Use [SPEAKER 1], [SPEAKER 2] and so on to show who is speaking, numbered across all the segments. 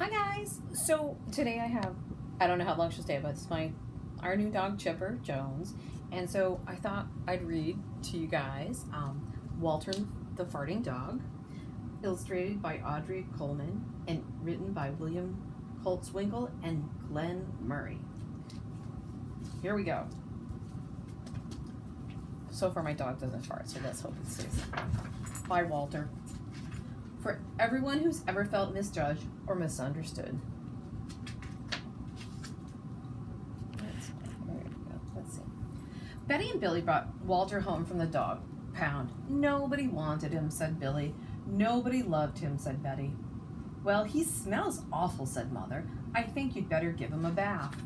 [SPEAKER 1] Hi guys! So today I don't know how long she'll stay, but it's our new dog Chipper Jones. And so I thought I'd read to you guys Walter the Farting Dog, illustrated by Audrey Coleman and written by William Holtzwinkle and Glenn Murray. Here we go. So far my dog doesn't fart, so let's hope it stays. By Walter. For everyone who's ever felt misjudged or misunderstood. Let's see. Betty and Billy brought Walter home from the dog pound. Nobody wanted him, said Billy. Nobody loved him, said Betty. Well, he smells awful, said Mother. I think you'd better give him a bath.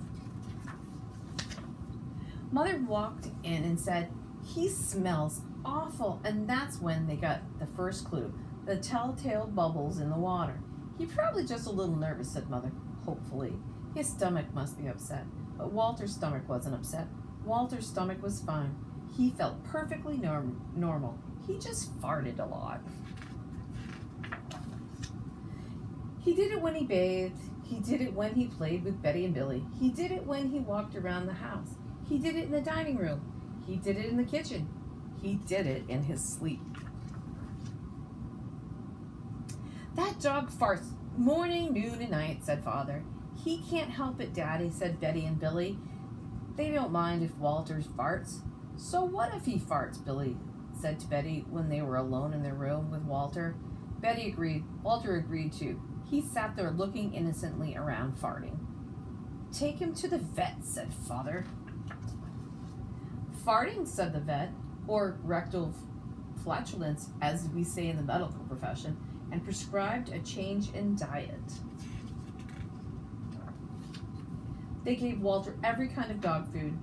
[SPEAKER 1] Mother walked in and said, he smells awful, and that's when they got the first clue. The telltale bubbles in the water. He probably just a little nervous, said Mother, hopefully. His stomach must be upset. But Walter's stomach wasn't upset. Walter's stomach was fine. He felt perfectly normal. He just farted a lot. He did it when he bathed. He did it when he played with Betty and Billy. He did it when he walked around the house. He did it in the dining room. He did it in the kitchen. He did it in his sleep. That dog farts morning, noon, and night, said Father. He can't help it, Daddy, said Betty and Billy. They don't mind if Walter farts. So what if he farts, Billy said to Betty when they were alone in their room with Walter. Betty agreed. Walter agreed too. He sat there looking innocently around, farting. Take him to the vet, said Father. Farting, said the vet, or rectal flatulence, as we say in the medical profession, and prescribed a change in diet. They gave Walter every kind of dog food.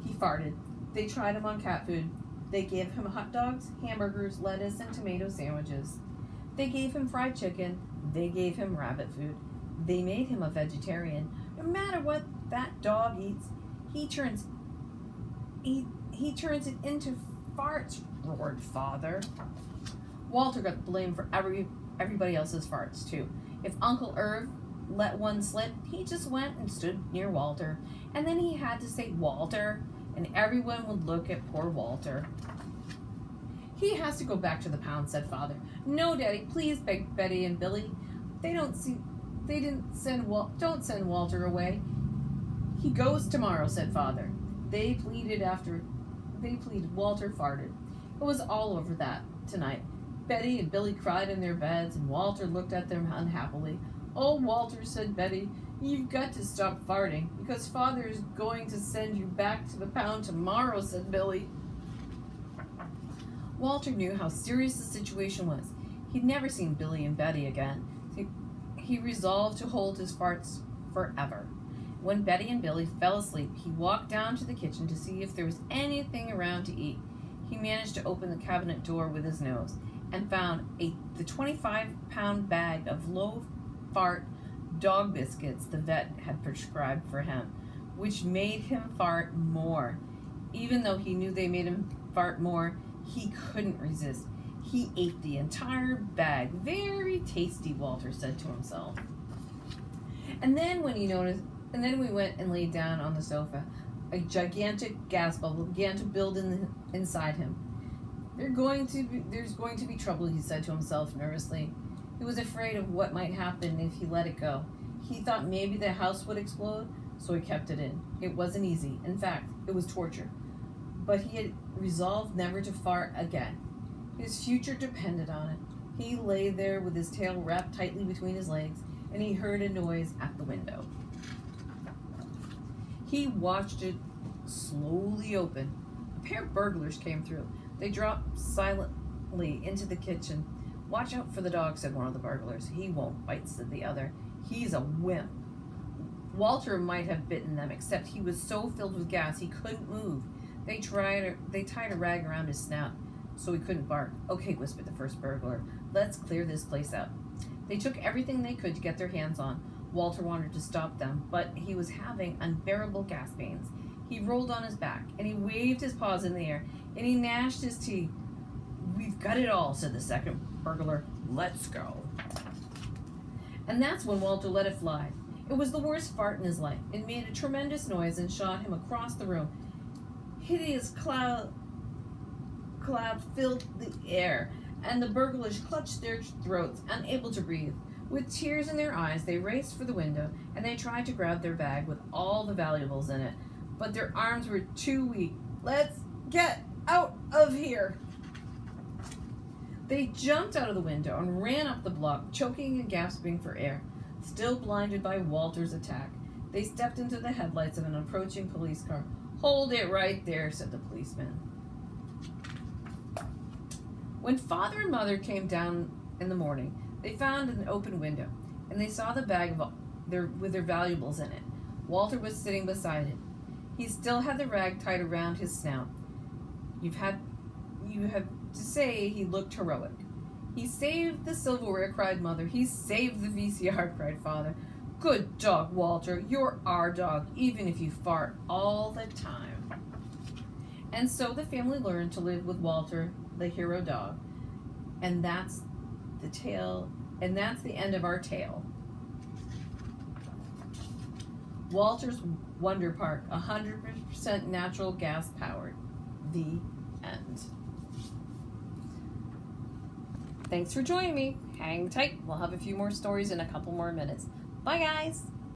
[SPEAKER 1] He farted. They tried him on cat food. They gave him hot dogs, hamburgers, lettuce, and tomato sandwiches. They gave him fried chicken. They gave him rabbit food. They made him a vegetarian. No matter what that dog eats, he turns it into farts, roared Father. Walter got blamed for everybody else's farts, too. If Uncle Irv let one slip, he just went and stood near Walter. And then he had to say Walter, and everyone would look at poor Walter. He has to go back to the pound, said Father. No, Daddy, please, begged Betty and Billy. Don't send Walter away. He goes tomorrow, said Father. They pleaded. Walter farted. It was all over that tonight. Betty and Billy cried in their beds, and Walter looked at them unhappily. Oh, Walter, said Betty, you've got to stop farting, because Father is going to send you back to the pound tomorrow, said Billy. Walter knew how serious the situation was. He'd never seen Billy and Betty again. He resolved to hold his farts forever. When Betty and Billy fell asleep, he walked down to the kitchen to see if there was anything around to eat. He managed to open the cabinet door with his nose and found the 25-pound bag of low-fart dog biscuits the vet had prescribed for him, which made him fart more. Even though he knew they made him fart more, he couldn't resist. He ate the entire bag. Very tasty, Walter said to himself. And then we went and laid down on the sofa. A gigantic gas bubble began to build inside him. There's going to be trouble, he said to himself nervously. He was afraid of what might happen if he let it go. He thought maybe the house would explode, so he kept it in. It wasn't easy. In fact, it was torture. But he had resolved never to fart again. His future depended on it. He lay there with his tail wrapped tightly between his legs, and he heard a noise at the window. He watched it slowly open. A pair of burglars came through. They dropped silently into the kitchen. Watch out for the dog, said one of the burglars. He won't bite, said the other. He's a wimp. Walter might have bitten them, except he was so filled with gas he couldn't move. They tied a rag around his snout so he couldn't bark. Okay, whispered the first burglar. Let's clear this place out. They took everything they could to get their hands on. Walter wanted to stop them, but he was having unbearable gas pains. He rolled on his back, and he waved his paws in the air, and he gnashed his teeth. We've got it all, said the second burglar. Let's go. And that's when Walter let it fly. It was the worst fart in his life. It made a tremendous noise and shot him across the room. Hideous cloud filled the air, and the burglars clutched their throats, unable to breathe. With tears in their eyes, they raced for the window, and they tried to grab their bag with all the valuables in it, but their arms were too weak. "Let's get out of here!" They jumped out of the window and ran up the block, choking and gasping for air. Still blinded by Walter's attack, they stepped into the headlights of an approaching police car. "Hold it right there," said the policeman. When Father and Mother came down in the morning, they found an open window, and they saw the bag with their valuables in it. Walter was sitting beside it. He still had the rag tied around his snout. You have to say he looked heroic. "He saved the silverware," cried Mother. "He saved the VCR," cried Father. "Good dog, Walter. You're our dog, even if you fart all the time." And so the family learned to live with Walter, the hero dog. And that's the tale, and that's the end of our tale. Walter's Wonder Park, 100% natural gas powered. The end. Thanks for joining me. Hang tight. We'll have a few more stories in a couple more minutes. Bye, guys.